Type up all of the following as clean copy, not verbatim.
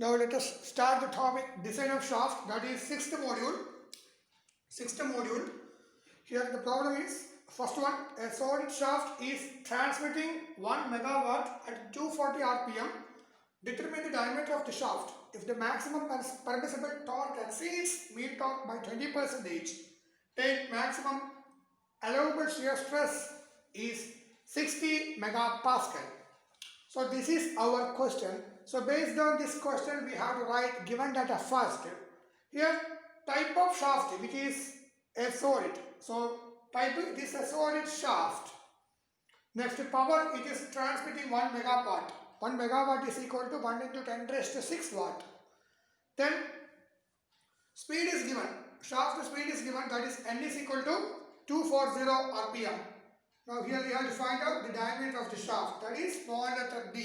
Now let us start the topic design of shaft, that is sixth module. Here the problem is first one, a solid shaft is transmitting 1 megawatt at 240 rpm. Determine the diameter of the shaft. If the maximum permissible torque exceeds mean torque by 20%, take maximum allowable shear stress is 60 megapascal. So this is our question. So based on this question, we have to write given data first. Here type of shaft, which is a solid. So type it is a solid shaft. Next power, it is transmitting 1 megawatt. 1 megawatt is equal to 1 into 10 raised to 6 watt. Then speed is given. Shaft speed is given, that is n is equal to 240 rpm. Now here we have to find out the diameter of the shaft, that is small letter d.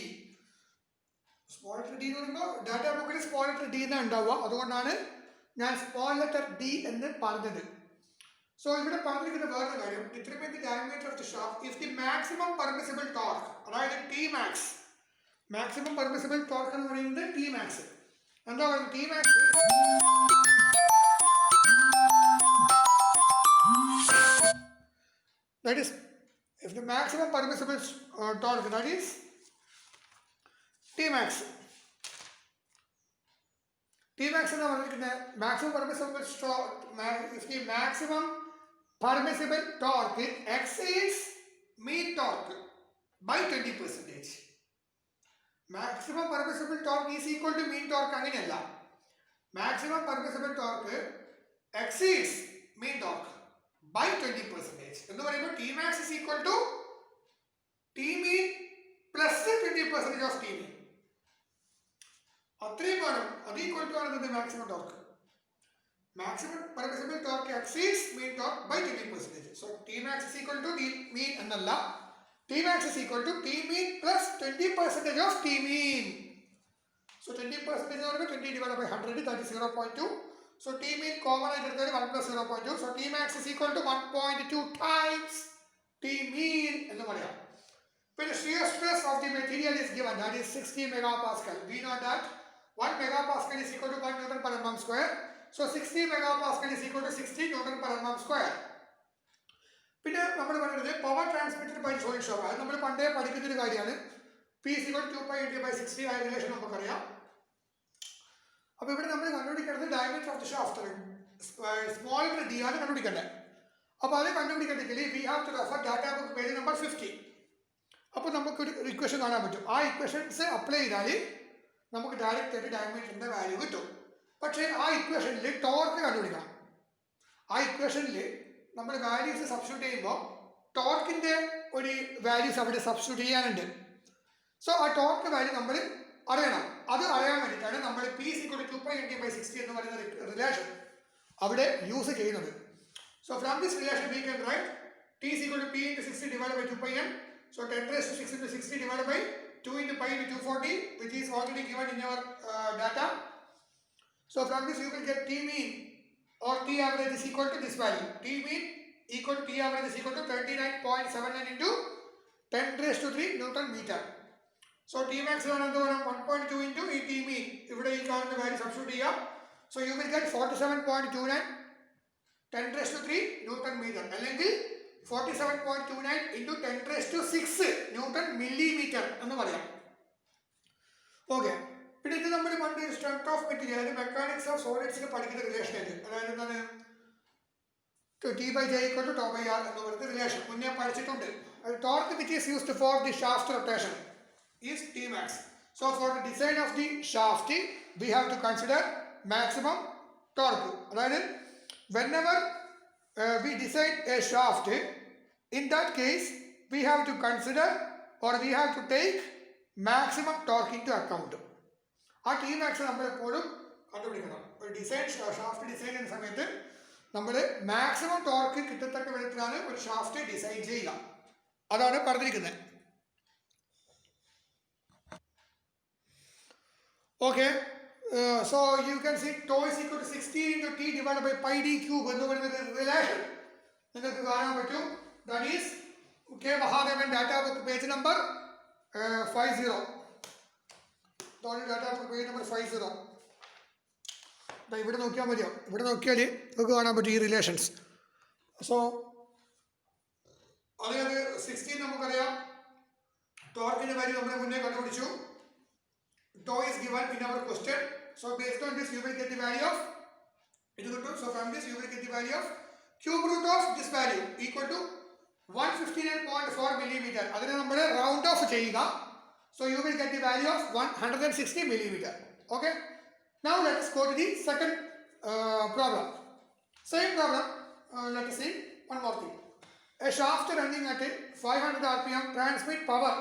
Small letter d എന്ന് പറയുമ്പോൾ data ബുക്കിൽ small letter D എന്നാണ് ഉണ്ടാവുക, അതുകൊണ്ടാണ് ഞാൻ small letter D എന്ന് പറഞ്ഞത്. So ഇവിടെ പറഞ്ഞിരിക്കുന്ന വേറൊരു കാര്യം, determine the diameter of the shaft if the maximum permissible torque, അതായത് T max. Maximum permissible torque എന്ന് പറയുന്നത് ടി മാക്സ്. എന്താ പറയുക, T max that is if the maximum permissible torque, that is Tmax. Tmax എന്ന് പറഞ്ഞിരിക്കുന്നത് maximum permissible if the maximum permissible torque exceeds mean torque by 20%. Maximum permissible torque is equal to mean torque അങ്ങനെയല്ല. Maximum permissible torque exceeds mean torque by 20%. എന്ന് പറയുമ്പോൾ Tmax is equal to Tmean plus 20% of Tmean. അത്രയും വേണം, അത് equal to ആണ് maximum torque. Maximum permissible torque exceeds mean torque by 20%. So Tmax is equal to Tmean എന്നല്ല, Tmax is equal to Tmean plus 20% of Tmean. So 20% എന്ന് പറയുമ്പോൾ 20 divided by 100, that is 0.2. So Tmean common ആയിട്ട് എടുത്താൽ 1 plus 0.2. So Tmax is equal to 1.2 times Tmean എന്ന് പറയാം. When the shear stress of the material is given, that is 60 megapascal. We know that 1 megapascal is equal to 1 Newton per mm square. So 60 megapascal is equal to 60 Newton per mm square. പിന്നെ നമ്മൾ പറയുന്നത് power transmitted by solid shaft. അത് നമ്മൾ പണ്ടേ പഠിക്കുന്നൊരു കാര്യമാണ്. P is equal to 2π×60 ആ relation നമുക്കറിയാം. അപ്പോൾ ഇവിടെ നമ്മൾ കണ്ടുപിടിക്കേണ്ടത് diameter of the shaft, small letter D ആണ് കണ്ടുപിടിക്കേണ്ടത്. അപ്പോൾ അത് കണ്ടുപിടിക്കണമെങ്കിൽ we have to refer data book page number 50. അപ്പോൾ നമുക്കൊരു ഇക്വേഷൻ കാണാൻ പറ്റും. ആ ഇക്വേഷൻസ് അപ്ലൈ ചെയ്താൽ നമുക്ക് ഡയറക്റ്റ് ആയിട്ട് ഡയമീറ്ററിൻ്റെ വാല്യൂ കിട്ടും. പക്ഷേ ആ ഇക്വേഷനിൽ ടോർക്ക് കണ്ടുപിടിക്കണം. ആ ഇക്വേഷനിൽ നമ്മൾ വാല്യൂസ് സബ്സ്റ്റിറ്റ്യൂട്ട് ചെയ്യുമ്പോൾ ടോർക്കിൻ്റെ ഒരു വാല്യൂസ് അവിടെ സബ്സ്റ്റിറ്റ്യൂട്ട് ചെയ്യാനുണ്ട്. സോ ആ ടോർക്ക് വാല്യൂ നമ്മൾ അറിയണം. അത് അറിയാൻ വേണ്ടിയിട്ടാണ് നമ്മൾ P is equal to 2π×60 എന്ന് പറയുന്ന റിലേഷൻ അവിടെ യൂസ് ചെയ്യുന്നത്. So from this relation we can write T is equal to P into 60 divided by 2πn. So 10 raised to 6 into 60 divided by 2 into pi into 240, which is already given in your data. So from this you will get T mean or T average is equal to this value. T mean equal to T average is equal to 39.79 into 10 raised to 3 Newton meter. So T max is 1.2 into T mean. ഇവിടെ ഈ കാണുന്ന value substitute ചെയ്യാം. So you will get 47.29 10 raised to 3 Newton meter. അല്ലെങ്കിൽ 47.29 into 10 raised to 6 Newton millimeter എന്ന് പറയാം. Okay, പിന്നെ ഇത് നമ്മൾ പണ്ട് സ്ട്രെങ്ത് ഓഫ് മെറ്റീരിയൽ, അതായത് മെക്കാനിക്സ് ഓഫ് സോളിഡ്സിന് പഠിക്കുന്ന റിലേഷൻ ആയിട്ട്, അതായത് എന്താണ് T/J = τ/r എന്ന് പറയുന്ന റിലേഷൻ മുന്നേ പഠിച്ചിട്ടുണ്ട്. Torque which is used for the shaft rotation is Tmax. So for the design of the shaft we have to consider maximum torque. അതായത് whenever we design a shaft, in that case we have to consider or we have to take maximum torque into account. ആ Tmax നമ്മൾ എപ്പോഴും കണ്ടുപിടിക്കണം. ഒരു design shaft design ചെയ്യുന്ന സമയത്ത് നമ്മൾ maximum torque കിട്ടത്തക്ക വിധത്തിലാണ് ഒരു ഷാഫ്റ്റ് ഡിസൈൻ ചെയ്യുക. അതാണ് പറഞ്ഞിരിക്കുന്നത്. Okay, so you can see tau is equal to 16 into T divided by pi d cube എന്ന് പറയുന്ന റിലേഷൻ നിങ്ങൾക്ക് കാണാൻ പറ്റും. That is K. Mahadevan data book page number 50. The only data book page number 50. ഇവിടെ നോക്കിയാൽ മതിയോ? ഇവിടെ നോക്കിയാൽ നമുക്ക് കാണാൻ പറ്റും ഈ റിലേഷൻസ്. സോ അതായത് 16 നമുക്കറിയാം ടോർക്കിന്റെ വാല്യൂ നമ്മൾ മുന്നേ കണ്ടുപിടിച്ചു. Tau is given in our question. So based on this you will get the value of so from this you will get the value of cube root of this value equal to 159.4 millimeter. അതിനെ നമ്മൾ round of ചെയ്യുക. So you will get the value of 160 millimeter. Okay. Now let us go to the second problem. Same problem. Let us see one more thing. A shaft running at 500 rpm transmit power.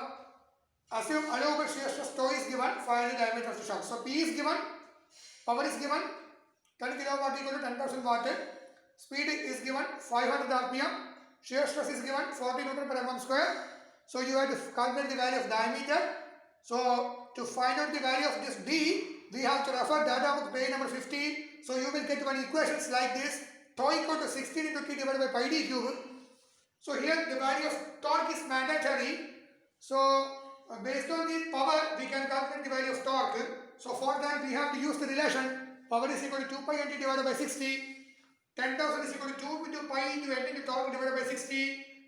Assume allowable shear stress tau is given. Find the diameter of the shaft. So P is given. Power is given. 10 kilowatt equal to 10,000 watt. Speed is given 500 rpm. Shear stress is given 40 Newton per mm square. So you have to calculate the value of diameter. So to find out the value of this D, we have to refer data book page number 50. So you will get one equations like this. Tau equal to 16 into T divided by pi d cube. So here the value of torque is mandatory. So based on the power we can calculate the value of torque. So for that we have to use the relation power is equal to 2 pi nt divided by 60. 10,000 is equal to 2 into pi into n into torque divided by 60.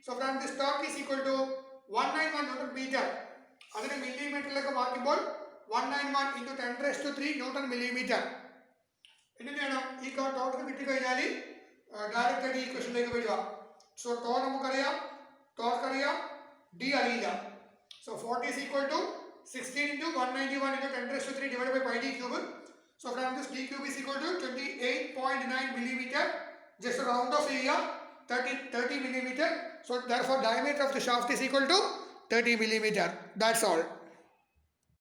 So from this torque is equal to 191 Newton meter. അതിനെ മില്ലിമീറ്ററിലേക്ക് മാറ്റുമ്പോൾ 191 into 10 raised to 3 Newton millimeter. ഇനി വേണം ഈ torque കിട്ടിക്കഴിഞ്ഞാൽ direct ആയിട്ട് ഈ ഇക്വേഷനിലേക്ക് വരിക. So to നമുക്കറിയാം, ടോർക്ക് അറിയാം, ഡി അറിയില്ല. So 40 is equal to 16 into 191 into 10 raised to 3 divided by pi d cube. So from this d cube is equal to 28.9 millimeter. Just a round off area 30 millimeter. So therefore diameter of the shaft is equal to 30 millimeter. That's all.